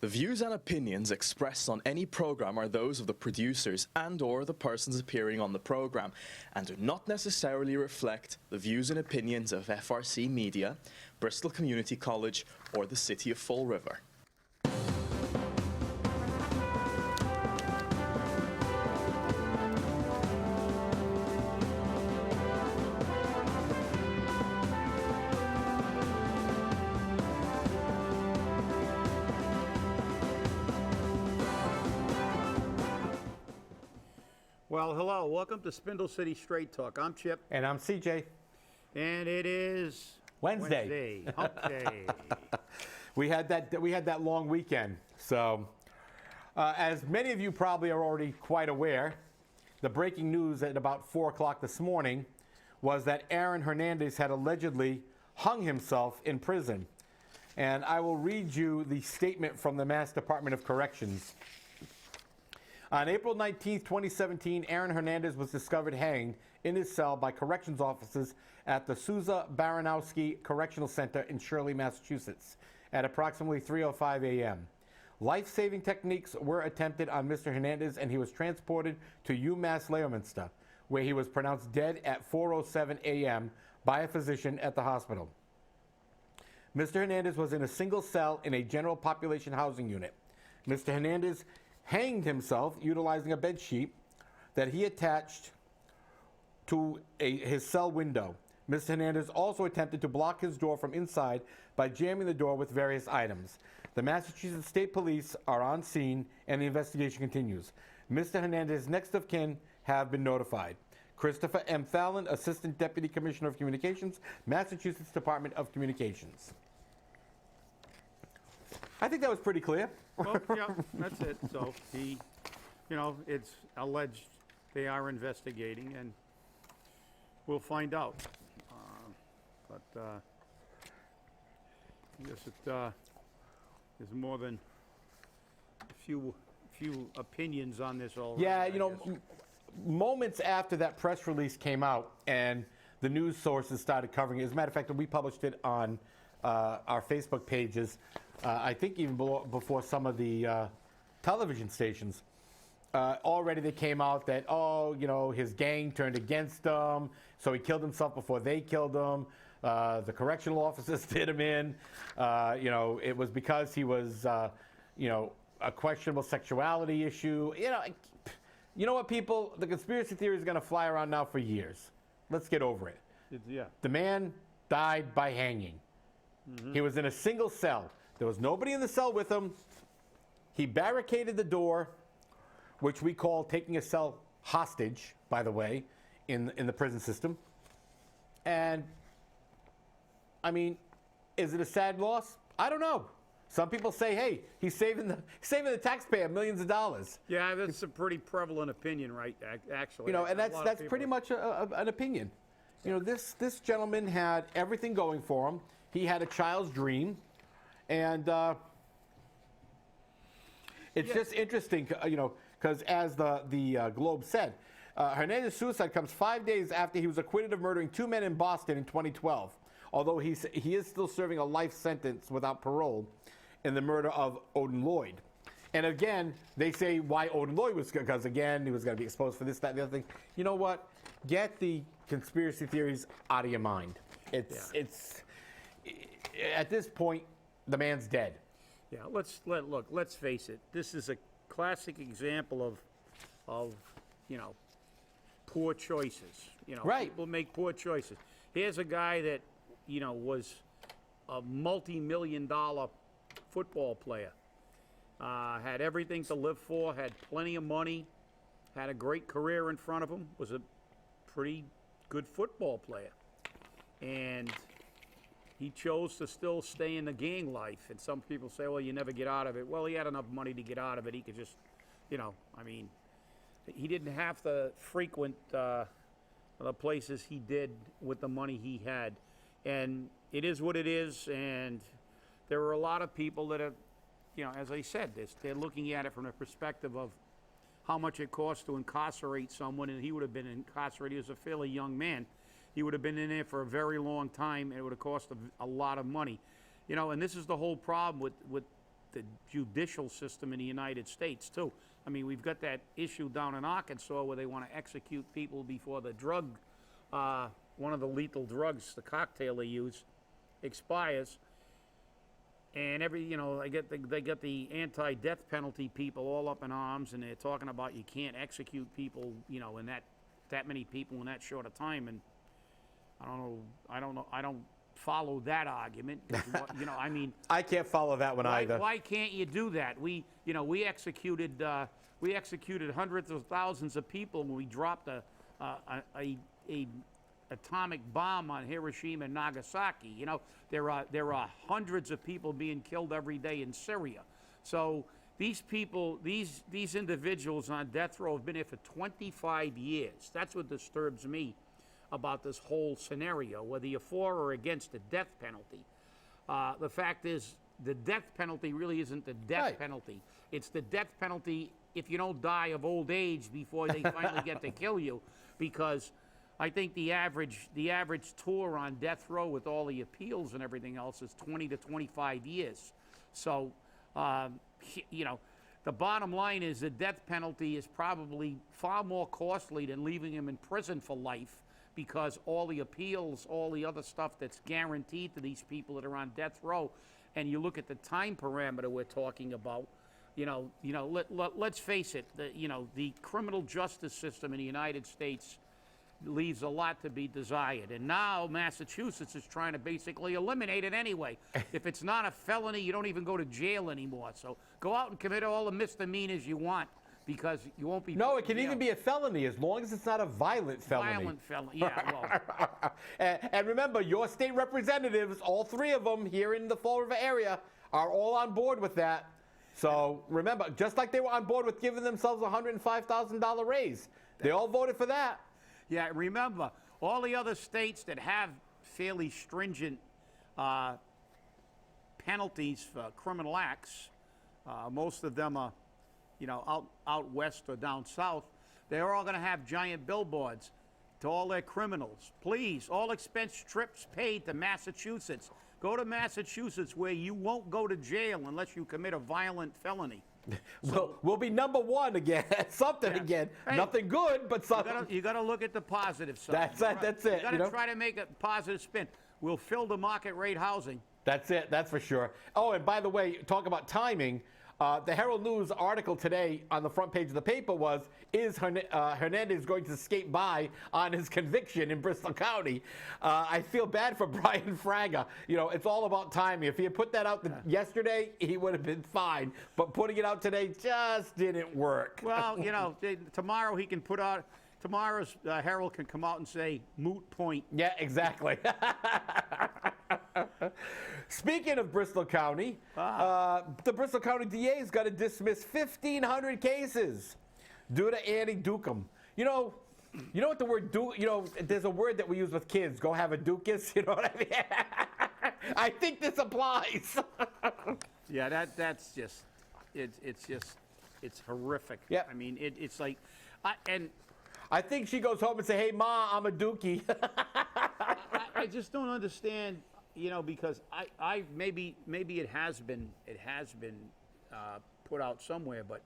The views and opinions expressed on any program are those of the producers and/or the persons appearing on the program and do not necessarily reflect the views and opinions of FRC Media, Bristol Community College, or the City of Fall River. Well, hello. Welcome to Spindle City Straight Talk. I'm Chip. And I'm CJ. And it is Wednesday. Hump Day. We had that long weekend. So, as many of you probably are already quite aware, the breaking news at about 4 o'clock this morning was that Aaron Hernandez had allegedly hung himself in prison. And I will read you the statement from the Mass Department of Corrections. On April 19, 2017, Aaron Hernandez was discovered hanged in his cell by corrections officers at the Sousa Baranowski Correctional Center in Shirley, Massachusetts, at approximately 3:05 a.m. Life-saving techniques were attempted on Mr. Hernandez, and he was transported to UMass Leominster, where he was pronounced dead at 4:07 a.m. by a physician at the hospital. Mr. Hernandez was in a single cell in a general population housing unit. Mr. Hernandez hanged himself utilizing a bed sheet that he attached to his cell window. Mr. Hernandez also attempted to block his door from inside by jamming the door with various items. The Massachusetts State Police are on scene and the investigation continues. Mr. Hernandez's next of kin have been notified. Christopher M. Fallon, Assistant Deputy Commissioner of Communications, Massachusetts Department of Communications. I think that was pretty clear. Well, yeah, that's it. So he, it's alleged they are investigating, and we'll find out. But I guess there's more than a few opinions on this already. Yeah, moments after that press release came out and the news sources started covering it, as a matter of fact, we published it on our Facebook pages, I think even before some of the television stations. Already they came out that, his gang turned against him, so he killed himself before they killed him. The correctional officers did him in. It was because he was, a questionable sexuality issue. You know what, people? The conspiracy theory is going to fly around now for years. Let's get over it. Yeah. The man died by hanging. Mm-hmm. He was in a single cell. There was nobody in the cell with him. He barricaded the door, which we call taking a cell hostage, by the way, in the prison system. And, is it a sad loss? I don't know. Some people say, hey, he's saving the taxpayer millions of dollars. Yeah, that's a pretty prevalent opinion, right, actually. And that's pretty much an opinion. This gentleman had everything going for him. He had a child's dream. And it's just interesting, because as the Globe said, Hernandez's suicide comes 5 days after he was acquitted of murdering 2 men in Boston in 2012, although he is still serving a life sentence without parole in the murder of Odin Lloyd. And again, they say why Odin Lloyd was, because again, he was going to be exposed for this, that, and the other thing. You know what? Get the conspiracy theories out of your mind. It's at this point, the man's dead. Yeah, let's face it. This is a classic example of poor choices. Right. People make poor choices. Here's a guy that, was a multi-million-dollar football player. Had everything to live for, had plenty of money, had a great career in front of him, was a pretty good football player. And he chose to still stay in the gang life. And some people say, well, you never get out of it. Well, he had enough money to get out of it. He could just, he didn't have to frequent the places he did with the money he had. And it is what it is. And there are a lot of people that are, as I said, they're looking at it from the perspective of how much it costs to incarcerate someone. And he would have been incarcerated as a fairly young man. He would have been in there for a very long time, and it would have cost a lot of money. And this is the whole problem with the judicial system in the United States, too. I mean, we've got that issue down in Arkansas where they want to execute people before the drug, one of the lethal drugs, the cocktail they use, expires. And they get the anti-death penalty people all up in arms, and they're talking about you can't execute people, in that many people in that short a time. And I don't follow that argument. I mean, I can't follow that one either. Why can't you do that? We executed hundreds of thousands of people when we dropped a atomic bomb on Hiroshima and Nagasaki. There are hundreds of people being killed every day in Syria. So these people, these individuals on death row have been here for 25 years. That's what disturbs me about this whole scenario, whether you're for or against the death penalty. The fact is, the death penalty really isn't the death penalty. It's the death penalty if you don't die of old age before they finally get to kill you, because I think the average tour on death row with all the appeals and everything else is 20 to 25 years. So, the bottom line is the death penalty is probably far more costly than leaving him in prison for life, because all the appeals, all the other stuff that's guaranteed to these people that are on death row, and you look at the time parameter we're talking about, let's face it, the criminal justice system in the United States leaves a lot to be desired. And now Massachusetts is trying to basically eliminate it anyway. If it's not a felony, you don't even go to jail anymore. So go out and commit all the misdemeanors you want, because you won't be... No, it can even be a felony as long as it's not a violent felony. Violent felony, yeah, well... and remember, your state representatives, all three of them here in the Fall River area, are all on board with that. So remember, just like they were on board with giving themselves a $105,000 raise, they all voted for that. Yeah, remember, all the other states that have fairly stringent penalties for criminal acts, most of them are, out west or down south, they're all going to have giant billboards to all their criminals. Please, all expense trips paid to Massachusetts. Go to Massachusetts, where you won't go to jail unless you commit a violent felony. We'll be number one again, something again. Hey, nothing good, but something. You got to look at the positive side. That's it. You got to try to make a positive spin. We'll fill the market rate housing. That's it. That's for sure. Oh, and by the way, talk about timing. The Herald News article today on the front page of the paper was, is Hernandez going to skate by on his conviction in Bristol County? I feel bad for Brian Fraga. It's all about timing. If he had put that out yesterday, he would have been fine. But putting it out today just didn't work. Well, tomorrow he can put out... Tomorrow's Herald can come out and say, moot point. Yeah, exactly. Speaking of Bristol County, the Bristol County DA's got to dismiss 1,500 cases due to Annie Dukem. You know what the word there's a word that we use with kids, go have a Dukas, you know what I mean? I think this applies. Yeah, that's just, it's horrific. Yep. I mean, it's like, I think she goes home and say, hey, Ma, I'm a dookie. I just don't understand, because I maybe it has been put out somewhere, but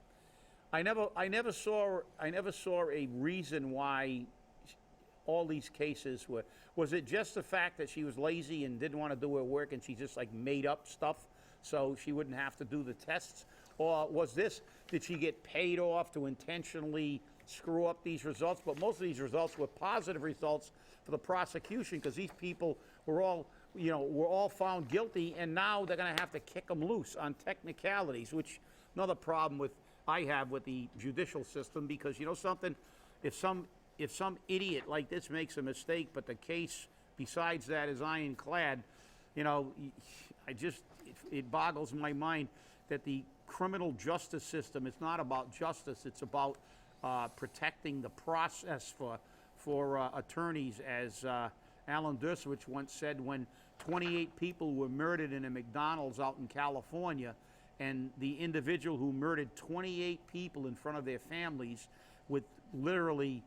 I never saw a reason why all these cases were. Was it just the fact that she was lazy and didn't want to do her work and she just made up stuff so she wouldn't have to do the tests? Or did she get paid off to intentionally screw up these results? But most of these results were positive results for the prosecution, because these people were all found guilty, and now they're going to have to kick them loose on technicalities, which another problem I have with the judicial system, because something, if some idiot like this makes a mistake, but the case besides that is ironclad, it boggles my mind that the criminal justice system is not about justice, it's about protecting the process for attorneys, as Alan Dershowitz once said, when 28 people were murdered in a McDonald's out in California, and the individual who murdered 28 people in front of their families with literally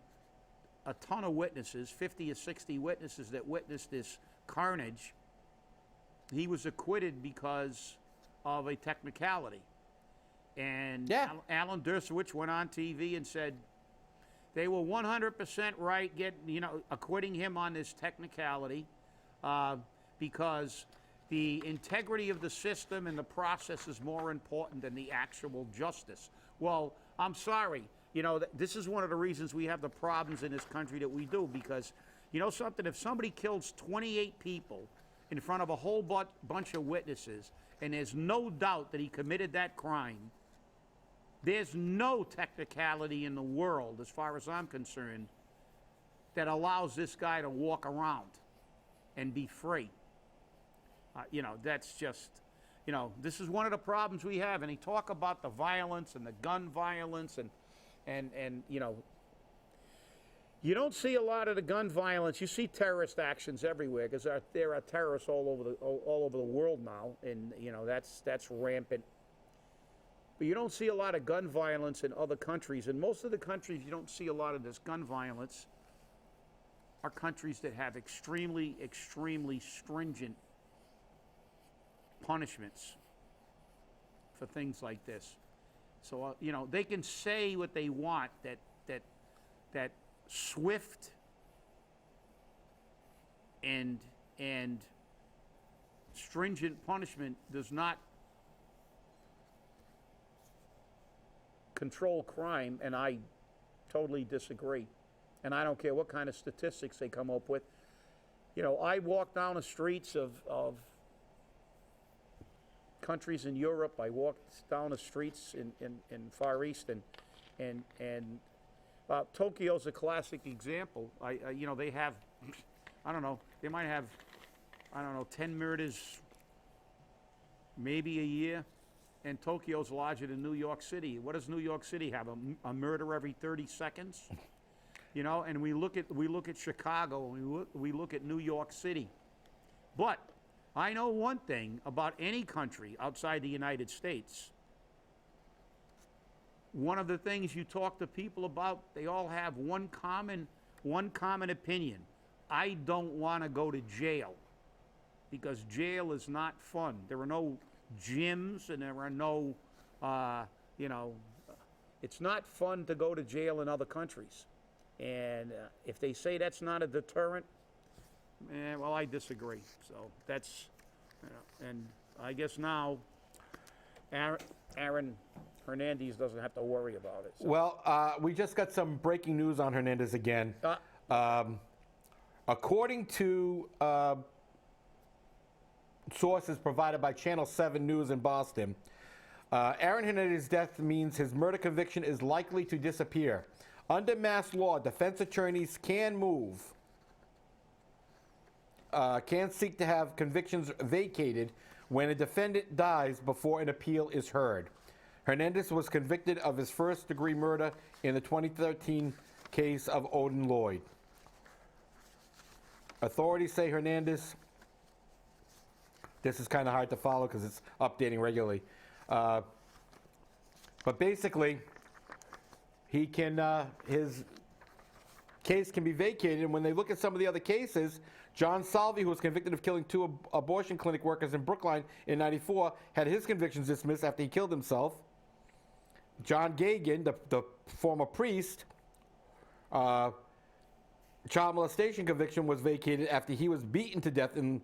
a ton of witnesses, 50 or 60 witnesses that witnessed this carnage, he was acquitted because of a technicality. And Yeah. Alan Dershowitz went on TV and said they were 100% right, acquitting him on this technicality because the integrity of the system and the process is more important than the actual justice. Well, I'm sorry. This is one of the reasons we have the problems in this country that we do, because, you know something, if somebody kills 28 people in front of a whole bunch of witnesses, and there's no doubt that he committed that crime, there's no technicality in the world, as far as I'm concerned, that allows this guy to walk around and be free. That's just, this is one of the problems we have. And he talk about the violence and the gun violence and you don't see a lot of the gun violence. You see terrorist actions everywhere because there are terrorists all over the world now, and that's rampant. But you don't see a lot of gun violence in other countries, and most of the countries you don't see a lot of this gun violence are countries that have extremely, extremely stringent punishments for things like this. So they can say what they want, that swift and stringent punishment does not control crime, and I totally disagree. And I don't care what kind of statistics they come up with. I walk down the streets of countries in Europe. I walked down the streets in Far East, and Tokyo's a classic example. They have, they might have, 10 murders maybe a year, and Tokyo's larger than New York City. What does New York City have? A murder every 30 seconds? And we look at Chicago, and we look at New York City. But I know one thing about any country outside the United States. One of the things you talk to people about, they all have one common opinion. I don't want to go to jail, because jail is not fun. There are no gyms, and there are no, it's not fun to go to jail in other countries. And if they say that's not a deterrent, well, I disagree. So that's, and I guess now Aaron Hernandez doesn't have to worry about it. So. Well, we just got some breaking news on Hernandez again. According to sources provided by Channel 7 News in Boston, Aaron Hernandez's death means his murder conviction is likely to disappear. Under mass law, defense attorneys can seek to have convictions vacated when a defendant dies before an appeal is heard. Hernandez was convicted of his first-degree murder in the 2013 case of Odin Lloyd. Authorities say Hernandez, this is kind of hard to follow because it's updating regularly, but basically, he can, his case can be vacated. And when they look at some of the other cases, John Salvi, who was convicted of killing 2 abortion clinic workers in Brookline in '94, had his convictions dismissed after he killed himself. John Gagan, the former priest, child molestation conviction was vacated after he was beaten to death in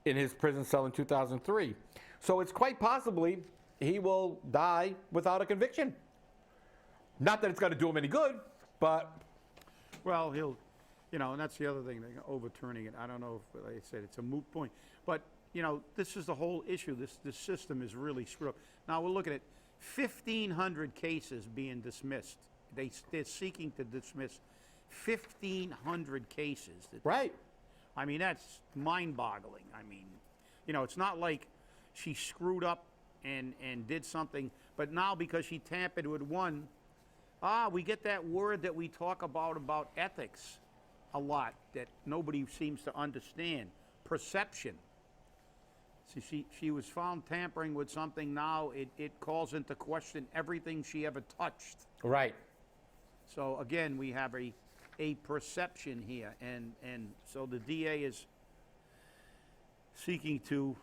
his prison cell in 2003. So it's quite possibly he will die without a conviction. Not that it's going to do him any good, but... Well, he'll, and that's the other thing, they're overturning it. I don't know if, like I said, it's a moot point. But, this is the whole issue. This system is really screwed up. Now, we're looking at 1,500 cases being dismissed. They're seeking to dismiss 1,500 cases. Right. I mean, that's mind-boggling. I mean, it's not like she screwed up and did something, but now because she tampered with one, we get that word that we talk about ethics a lot that nobody seems to understand, perception. See, she was found tampering with something. Now it calls into question everything she ever touched. Right. So again, we have a perception here, and so the DA is seeking to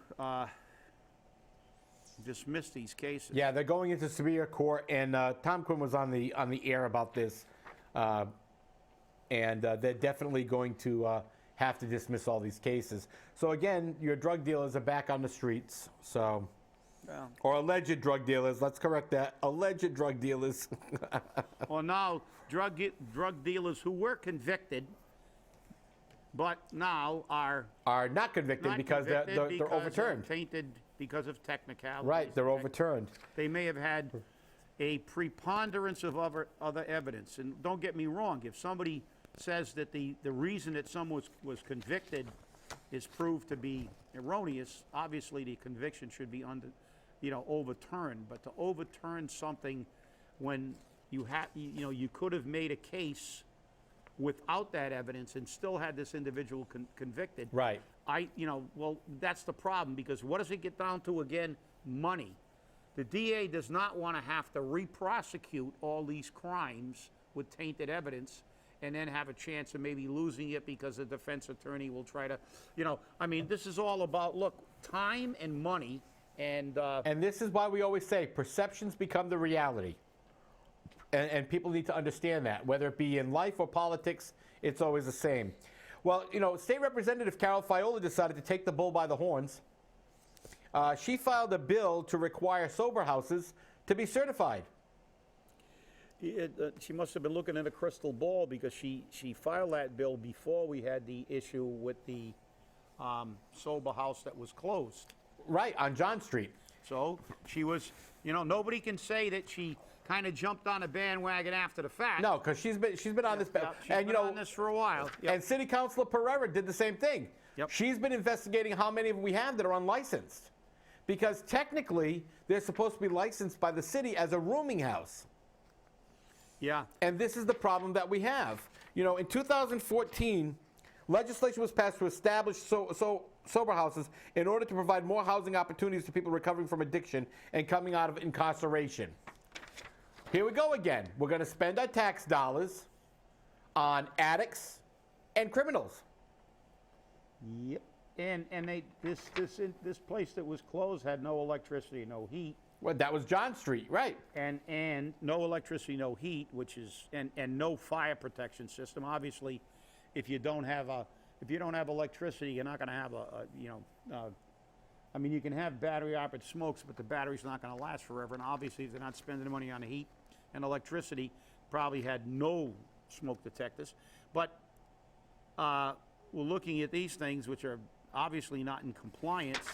dismiss these cases. Yeah, they're going into Superior Court, and Tom Quinn was on the air about this, and they're definitely going to have to dismiss all these cases. So again, your drug dealers are back on the streets. So, or alleged drug dealers. Let's correct that. Alleged drug dealers. Well, now drug dealers who were convicted, but now are not convicted because they're overturned. Tainted because of technicalities. Right, they're overturned. They may have had a preponderance of other evidence. And don't get me wrong, if somebody says that the reason that someone was convicted is proved to be erroneous, obviously the conviction should be overturned. But to overturn something when you could have made a case without that evidence and still had this individual convicted. Right. Well, that's the problem, because what does it get down to again? Money. The DA does not want to have to re-prosecute all these crimes with tainted evidence and then have a chance of maybe losing it because the defense attorney will try to, this is all about, look, time and money. And this is why we always say perceptions become the reality. And people need to understand that, whether it be in life or politics, it's always the same. Well, State Representative Carol Fiola decided to take the bull by the horns. She filed a bill to require sober houses to be certified. She must have been looking at a crystal ball, because she filed that bill before we had the issue with the sober house that was closed. Right, on John Street. So she was, nobody can say that she kind of jumped on a bandwagon after the fact. No, because she's been on this. She's been on this for a while. Yep. And City Councilor Pereira did the same thing. Yep. She's been investigating how many of them we have that are unlicensed. Because technically, they're supposed to be licensed by the city as a rooming house. Yeah. And this is the problem that we have. In 2014, legislation was passed to establish sober houses in order to provide more housing opportunities to people recovering from addiction and coming out of incarceration. Here we go again. We're going to spend our tax dollars on addicts and criminals. Yep. And this place that was closed had no electricity, no heat. Well, that was John Street, right? And no electricity, no heat, and no fire protection system. Obviously, if you don't have electricity, you're not going to have you can have battery-operated smokes, but the battery's not going to last forever. And obviously, if they're not spending the money on the heat and electricity, probably had no smoke detectors. But we're looking at these things, which are obviously not in compliance.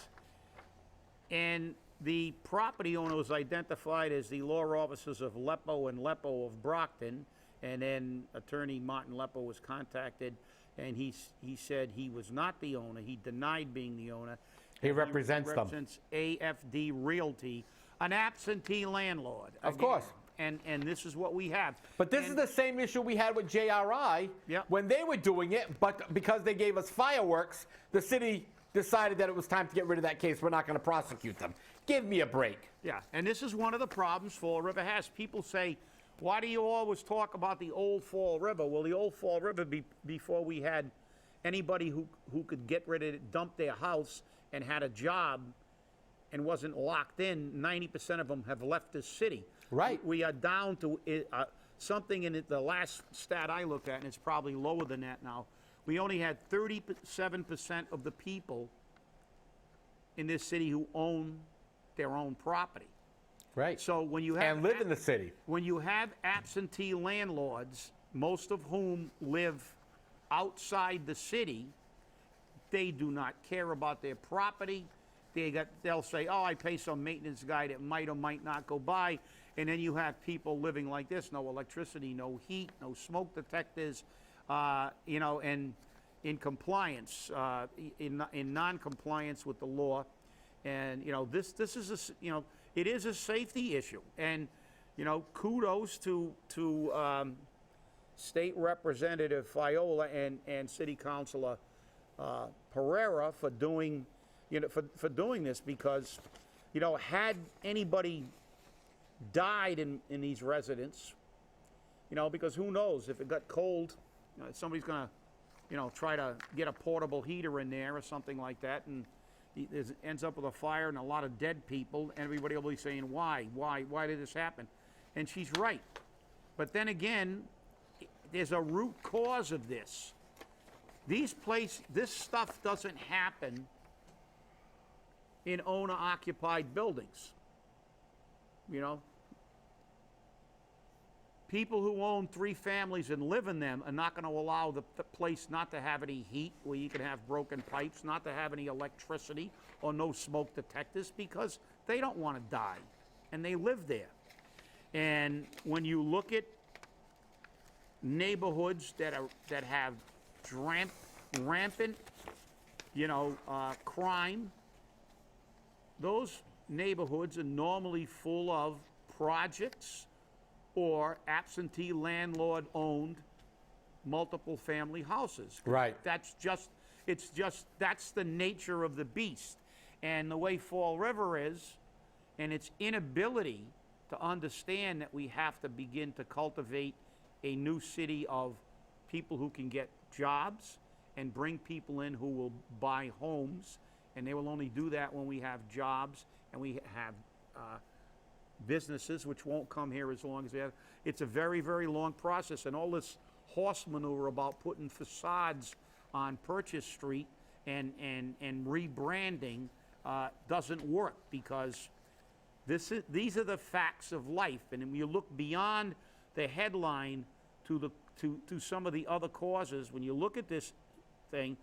And the property owner was identified as the law officers of Lepo and Lepo of Brockton. And then Attorney Martin Lepo was contacted, and he said he was not the owner. He denied being the owner. He represents them. Represents AFD Realty, an absentee landlord. Of course. And this is what we have. But this is the same issue we had with JRI when they were doing it, but because they gave us fireworks, the city decided that it was time to get rid of that case. We're not going to prosecute them. Give me a break. Yeah, and this is one of the problems Fall River has. People say, why do you always talk about the old Fall River? Well, the old Fall River, before we had anybody who could get rid of it, dump their house and had a job and wasn't locked in, 90% of them have left the city. Right. We are down to something in the last stat I looked at, and it's probably lower than that now. We only had 37% of the people in this city who own their own property. Right. So when you have and live in the city. When you have absentee landlords, most of whom live outside the city, they do not care about their property. They'll say, oh, I pay some maintenance guy that might or might not go by. And then you have people living like this: no electricity, no heat, no smoke detectors, and in compliance, in non-compliance with the law. And this is it is a safety issue. And kudos to State Representative Fiola and City Councilor Pereira for doing for doing this, because had anybody died in these residents, because who knows, if it got cold, somebody's gonna try to get a portable heater in there or something like that, and ends up with a fire and a lot of dead people, and everybody will be saying, why did this happen? And she's right. But then again, there's a root cause of this. This stuff doesn't happen in owner-occupied buildings. You know? People who own 3 families and live in them are not going to allow the place not to have any heat, where you can have broken pipes, not to have any electricity or no smoke detectors, because they don't want to die, and they live there. And when you look at neighborhoods that have rampant, crime, those neighborhoods are normally full of projects or absentee landlord-owned multiple family houses. Right. That's the nature of the beast. And the way Fall River is, and its inability to understand that we have to begin to cultivate a new city of people who can get jobs and bring people in who will buy homes, and they will only do that when we have jobs and we have businesses, which won't come here as long as we have. It's a very, very long process, and all this horse maneuver about putting facades on Purchase Street and rebranding doesn't work, because these are the facts of life. And when you look beyond the headline to some of the other causes, when you look at this thing,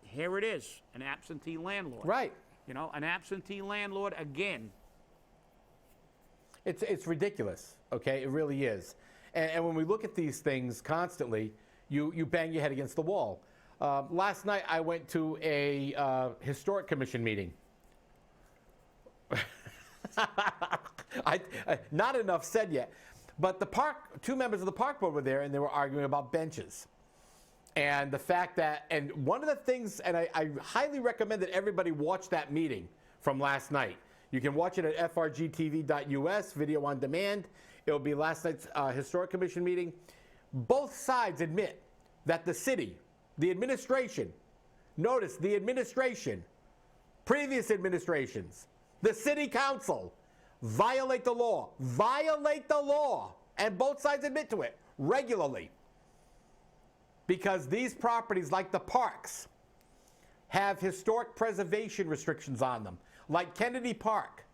here it is, an absentee landlord. Right. An absentee landlord again. It's ridiculous, okay? It really is. And when we look at these things constantly, you bang your head against the wall. Last night I went to a historic commission meeting. Not enough said yet. But the two members of the park board were there, and they were arguing about benches. And the fact that, and one of the things, and I highly recommend that everybody watch that meeting from last night. You can watch it at frgtv.us, video on demand. It will be last night's historic commission meeting. Both sides admit that the city, the administration, notice the administration, previous administrations, the city council, violate the law, and both sides admit to it regularly. Because these properties, like the parks, have historic preservation restrictions on them, like Kennedy Park.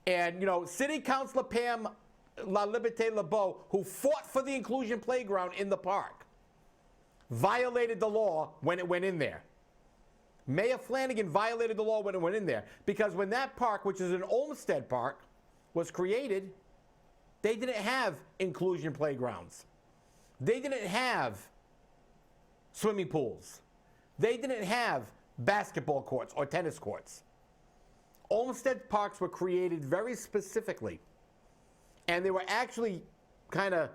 And, City Councilor Pam La Liberté LeBeau, who fought for the inclusion playground in the park, violated the law when it went in there. Mayor Flanagan violated the law when it went in there, because when that park, which is an Olmsted Park, was created, they didn't have inclusion playgrounds. They didn't have swimming pools. They didn't have basketball courts or tennis courts. Olmsted parks were created very specifically, and they were actually kind of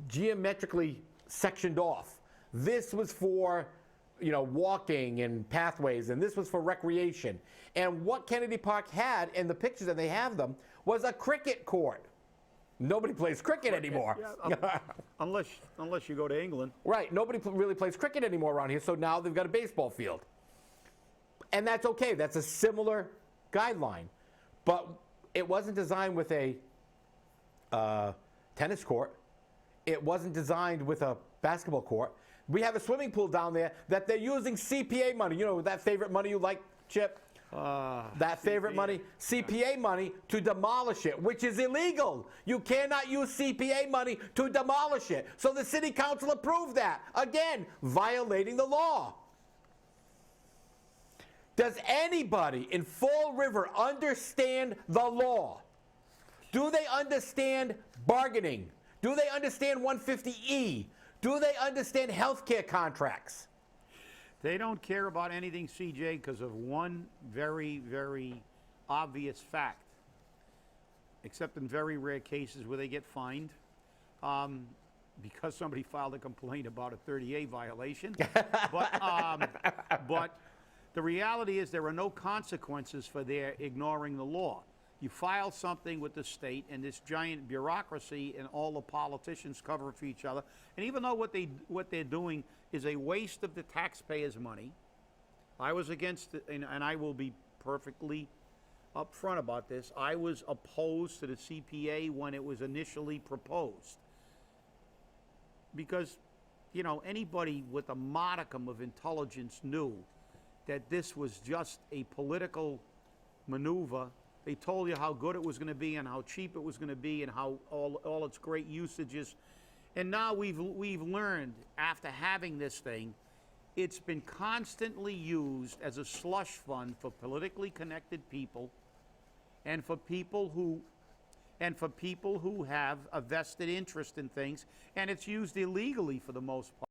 geometrically sectioned off. This was for, walking and pathways, and this was for recreation. And what Kennedy Park had, in the pictures, and they have them, was a cricket court. Nobody plays cricket anymore. Yeah, unless you go to England. Right. Nobody really plays cricket anymore around here, so now they've got a baseball field. And that's okay. That's a similar guideline. But it wasn't designed with a tennis court. It wasn't designed with a basketball court. We have a swimming pool down there that they're using CPA money. That favorite money you like, Chip? That favorite money, CPA money, to demolish it, which is illegal. You cannot use CPA money to demolish it. So the city council approved that. Again, violating the law. Does anybody in Fall River understand the law? Do they understand bargaining? Do they understand 150E? Do they understand healthcare contracts? They don't care about anything, CJ, because of one very, very obvious fact, except in very rare cases where they get fined because somebody filed a complaint about a 30A violation. But the reality is there are no consequences for their ignoring the law. You file something with the state, and this giant bureaucracy and all the politicians cover for each other. And even though what they're doing is a waste of the taxpayers' money, I was against it, and I will be perfectly upfront about this. I was opposed to the CPA when it was initially proposed. Because, you know, anybody with a modicum of intelligence knew that this was just a political maneuver. They told you how good it was going to be and how cheap it was going to be and how all its great usages. And now we've learned, after having this thing, it's been constantly used as a slush fund for politically connected people and for people who have a vested interest in things, and it's used illegally for the most part.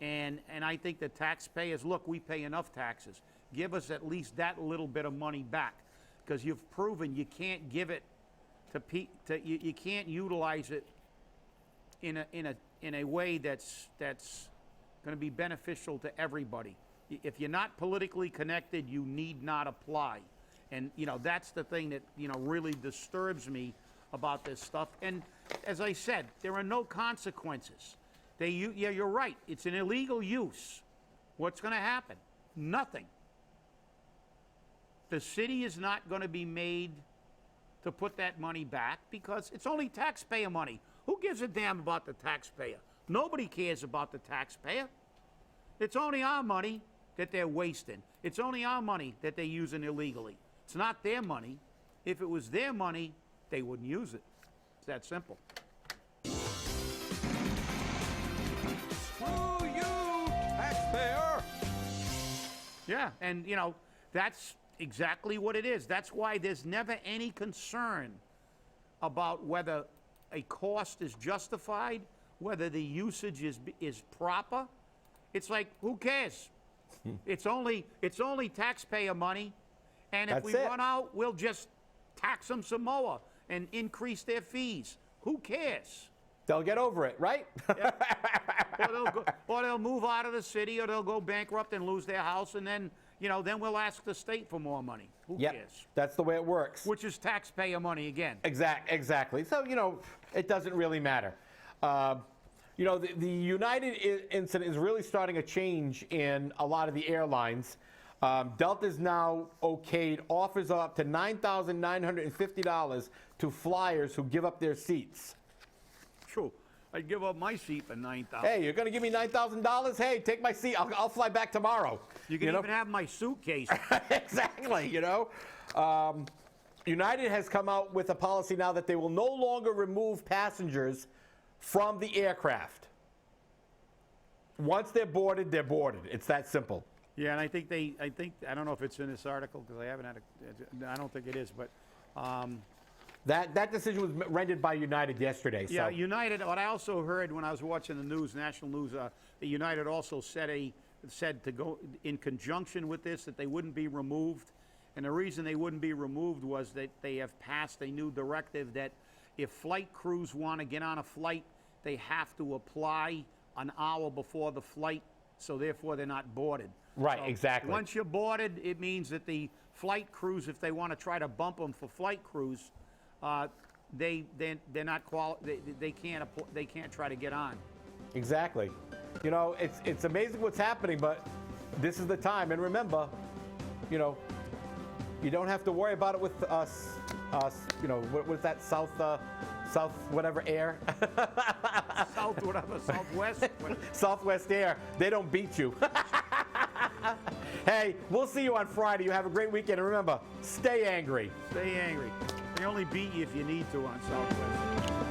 And I think the taxpayers, look, we pay enough taxes. Give us at least that little bit of money back, because you've proven you can't give it to you can't utilize it in a way that's going to be beneficial to everybody. If you're not politically connected, you need not apply. And, you know, that's the thing that, you know, really disturbs me about this stuff. And as I said, there are no consequences. Yeah, you're right. It's an illegal use. What's going to happen? Nothing. The city is not going to be made to put that money back because it's only taxpayer money. Who gives a damn about the taxpayer? Nobody cares about the taxpayer. It's only our money that they're wasting. It's only our money that they're using illegally. It's not their money. If it was their money, they wouldn't use it. It's that simple. Screw you, taxpayer! Yeah, and, you know, that's exactly what it is. That's why there's never any concern about whether a cost is justified, whether the usage is proper. It's like, who cares? It's only taxpayer money, and if we run out, we'll just tax them some more and increase their fees. Who cares? They'll get over it, right? Yeah. Or they'll move out of the city, or they'll go bankrupt and lose their house, and then, you know, then we'll ask the state for more money. Who cares? That's the way it works. Which is taxpayer money again. Exactly. So, you know, it doesn't really matter. You know, the United incident is really starting a change in a lot of the airlines. Delta's now okayed offers up to $9,950 to flyers who give up their seats. True. I'd give up my seat for $9,000. Hey, you're going to give me $9,000? Hey, take my seat. I'll fly back tomorrow. You can even have my suitcase. Exactly, you know. United has come out with a policy now that they will no longer remove passengers from the aircraft. Once they're boarded, they're boarded. It's that simple. Yeah, and I think I don't know if it's in this article because I haven't had I don't think it is, but. That decision was rendered by United yesterday. Yeah, United. What I also heard when I was watching the news, national news, that United also said to go in conjunction with this that they wouldn't be removed, and the reason they wouldn't be removed was that they have passed a new directive that if flight crews want to get on a flight, they have to apply an hour before the flight, so therefore they're not boarded. Right, so exactly. Once you're boarded, it means that the flight crews, if they want to try to bump them for flight crews, they're not they can't try to get on. Exactly. You know, it's amazing what's happening, but this is the time. And remember, you know, you don't have to worry about it with us. You know, what was that South whatever Air? South whatever, Southwest. Southwest Air. They don't beat you. Hey, we'll see you on Friday. You have a great weekend. And remember, stay angry. Stay angry. They only beat you if you need to on Southwest.